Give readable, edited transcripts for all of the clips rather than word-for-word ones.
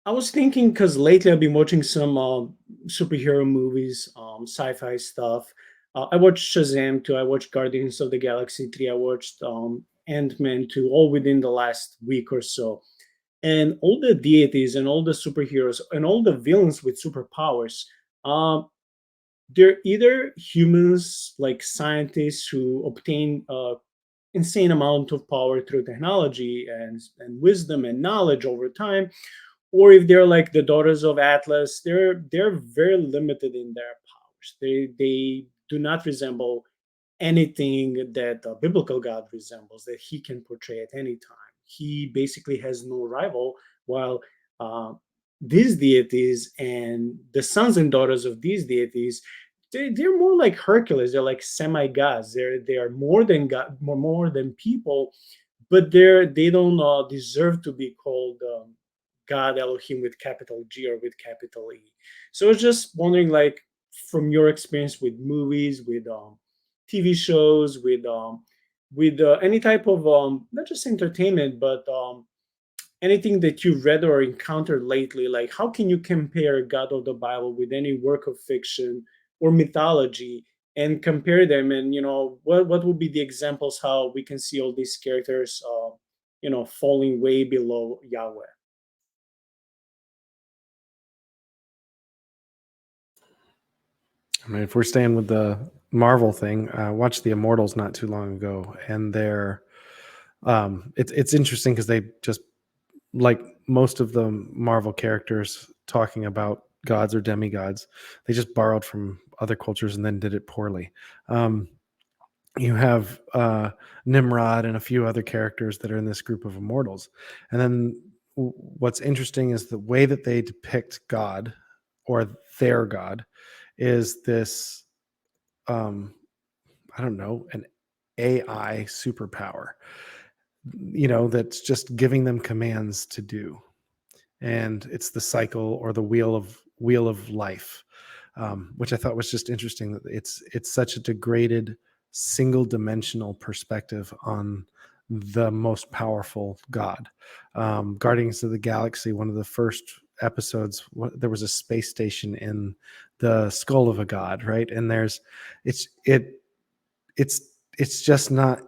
I was thinking because lately I've been watching some superhero movies, sci-fi stuff. I watched Shazam 2. I watched Guardians of the Galaxy 3. I watched Ant-Man 2, all within the last week or so. And all the deities and all the superheroes and all the villains with superpowers, um, they're either humans like scientists who obtain insane amount of power through technology and wisdom and knowledge over time, or if they're like the daughters of Atlas, they're very limited in their powers. They do not resemble anything that a biblical God resembles, that he can portray at any time. He basically has no rival, while uh, these deities and the sons and daughters of these deities, they're more like Hercules. They're like semi-gods. They are more than God, more than people, but they don't deserve to be called God Elohim with capital G or with capital E. So I was just wondering, like, from your experience with movies, with TV shows, with any type of not just entertainment, but anything that you've read or encountered lately, like how can you compare God of the Bible with any work of fiction or mythology and compare them? And what would be the examples how we can see all these characters, falling way below Yahweh? I mean, if we're staying with the Marvel thing, I watched The Immortals not too long ago, and it's interesting because they just, like most of the Marvel characters talking about gods or demigods, they just borrowed from other cultures and then did it poorly. Um, you have Nimrod and a few other characters that are in this group of immortals, and then what's interesting is the way that they depict God or their God is this, um, I don't know, an AI superpower, that's just giving them commands to do. And it's the cycle or the wheel of life, which I thought was just interesting. That it's such a degraded, single dimensional perspective on the most powerful God. Guardians of the Galaxy, one of the first episodes, there was a space station in the skull of a god, right? And it's it it's it's just not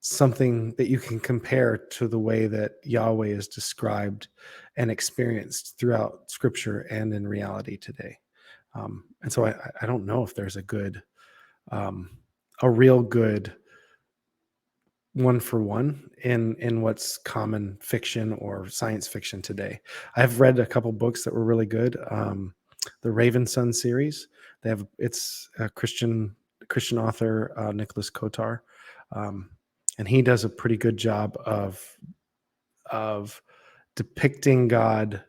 something that you can compare to the way that Yahweh is described and experienced throughout Scripture and in reality today. And so I don't know if there's um, a real good one for one in what's common fiction or science fiction today. I've read a couple books that were really good. The Raven Sun series. It's a Christian author, Nicholas Kotar, um, and he does a pretty good job of depicting God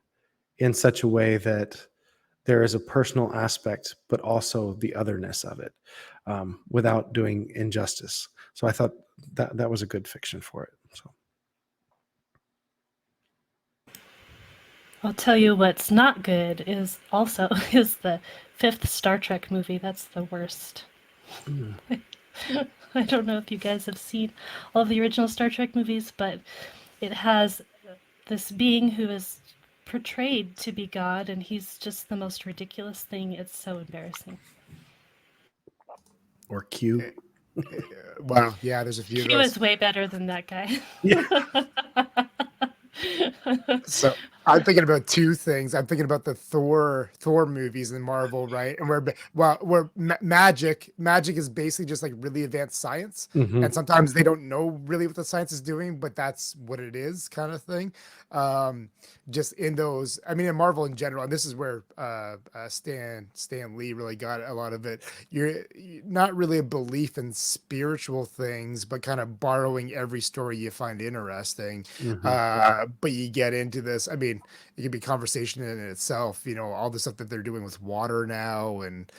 in such a way that there is a personal aspect, but also the otherness of it, without doing injustice. So I thought that was a good fiction for it. So I'll tell you what's not good is also is the fifth Star Trek movie. That's the worst. mm. I don't know if you guys have seen all of the original Star Trek movies, but it has this being who is portrayed to be God, and he's just the most ridiculous thing. It's so embarrassing. Or Q. Eh, Wow, yeah, there's a few of Q those. is way better than that guy. Yeah. So I'm thinking about two things. I'm thinking about the Thor movies in Marvel, right? And where magic is basically just like really advanced science, Hmm. and sometimes they don't know really what the science is doing, but that's what it is, kind of thing. Um, just in those, I mean, in Marvel in general, and this is where Stan Lee really got a lot of it. You're not really a belief in spiritual things, but kind of borrowing every story you find interesting. Hmm. But you get into this. I mean, it can be conversation in itself. All the stuff that they're doing with water now, and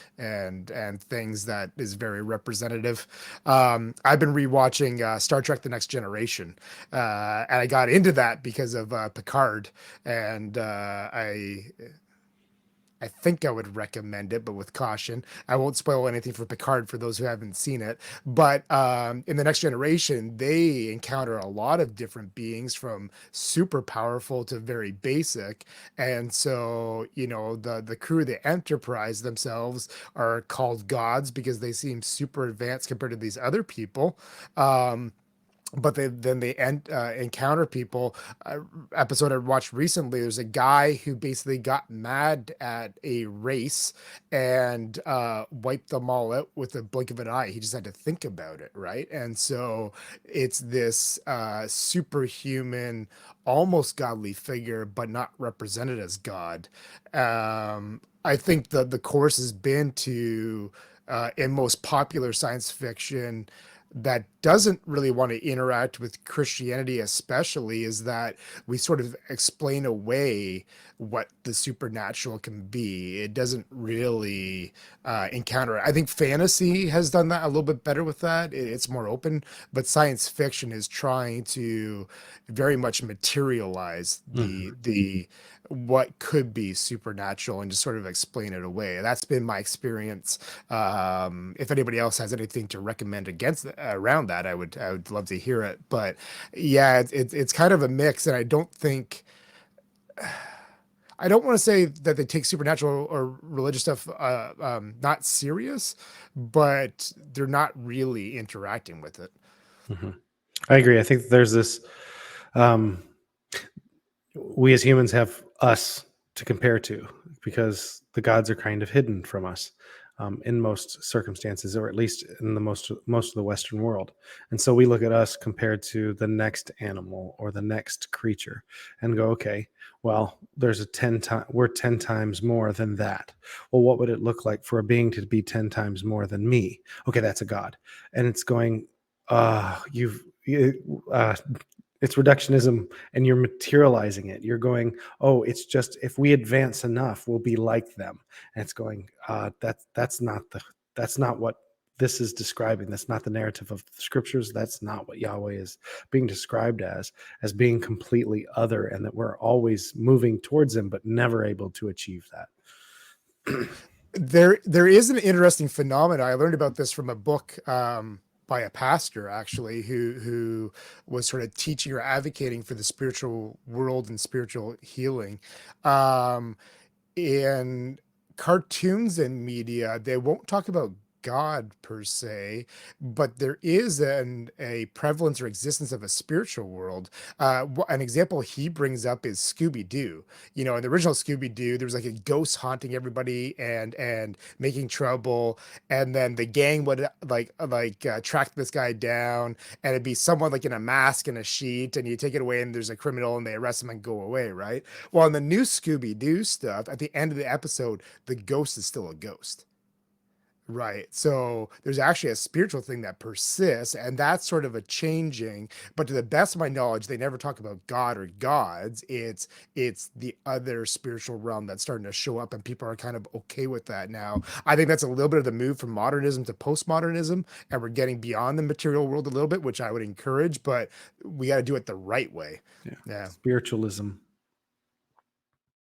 things that is very representative. I've been rewatching Star Trek: The Next Generation, and I got into that because of Picard, and I think I would recommend it, but with caution. I won't spoil anything for Picard for those who haven't seen it. But in the Next Generation, they encounter a lot of different beings, from super powerful to very basic. And so, the crew of the Enterprise themselves are called gods because they seem super advanced compared to these other people. Um, but they encounter people. Episode I watched recently, there's a guy who basically got mad at a race and wiped them all out with a blink of an eye. He just had to think about it, right? And so it's this superhuman, almost godly figure, but not represented as God. I think the course has been to in most popular science fiction that doesn't really want to interact with Christianity, especially, is that we sort of explain away what the supernatural can be. It doesn't really encounter it. I think fantasy has done that a little bit better with that. It's more open, but science fiction is trying to very much materialize the what could be supernatural and just sort of explain it away. That's been my experience. If anybody else has anything to recommend against around that, I would love to hear it. But yeah, it's kind of a mix, and I don't want to say that they take supernatural or religious stuff not serious, but they're not really interacting with it. I agree. I think there's this. We as humans have us to compare to, because the gods are kind of hidden from us in most circumstances, or at least in the most of the Western world. And so we look at us compared to the next animal or the next creature and go, okay, well, there's we're 10 times more than that. Well, what would it look like for a being to be 10 times more than me? Okay, that's a god. And it's going, it's reductionism, and you're materializing it. You're going, oh, it's just, if we advance enough, we'll be like them. And it's going, that's not what this is describing. That's not the narrative of the scriptures. That's not what Yahweh is being described as being completely other, and that we're always moving towards him, but never able to achieve that. There is an interesting phenomena. I learned about this from a book by a pastor, actually, who was sort of teaching or advocating for the spiritual world and spiritual healing. In cartoons and media, they won't talk about God per se, but there is a prevalence or existence of a spiritual world. An example he brings up is Scooby-Doo. In the original Scooby-Doo, there was like a ghost haunting everybody and making trouble, and then the gang would track this guy down, and it'd be someone like in a mask and a sheet, and you take it away, and there's a criminal, and they arrest him and go away, right? Well, in the new Scooby-Doo stuff, at the end of the episode, the ghost is still a ghost. Right. So there's actually a spiritual thing that persists, and that's sort of a changing. But to the best of my knowledge, they never talk about God or gods. It's the other spiritual realm that's starting to show up, and people are kind of okay with that now. I think that's a little bit of the move from modernism to postmodernism, and we're getting beyond the material world a little bit, which I would encourage, but we got to do it the right way. Yeah. Yeah. Spiritualism.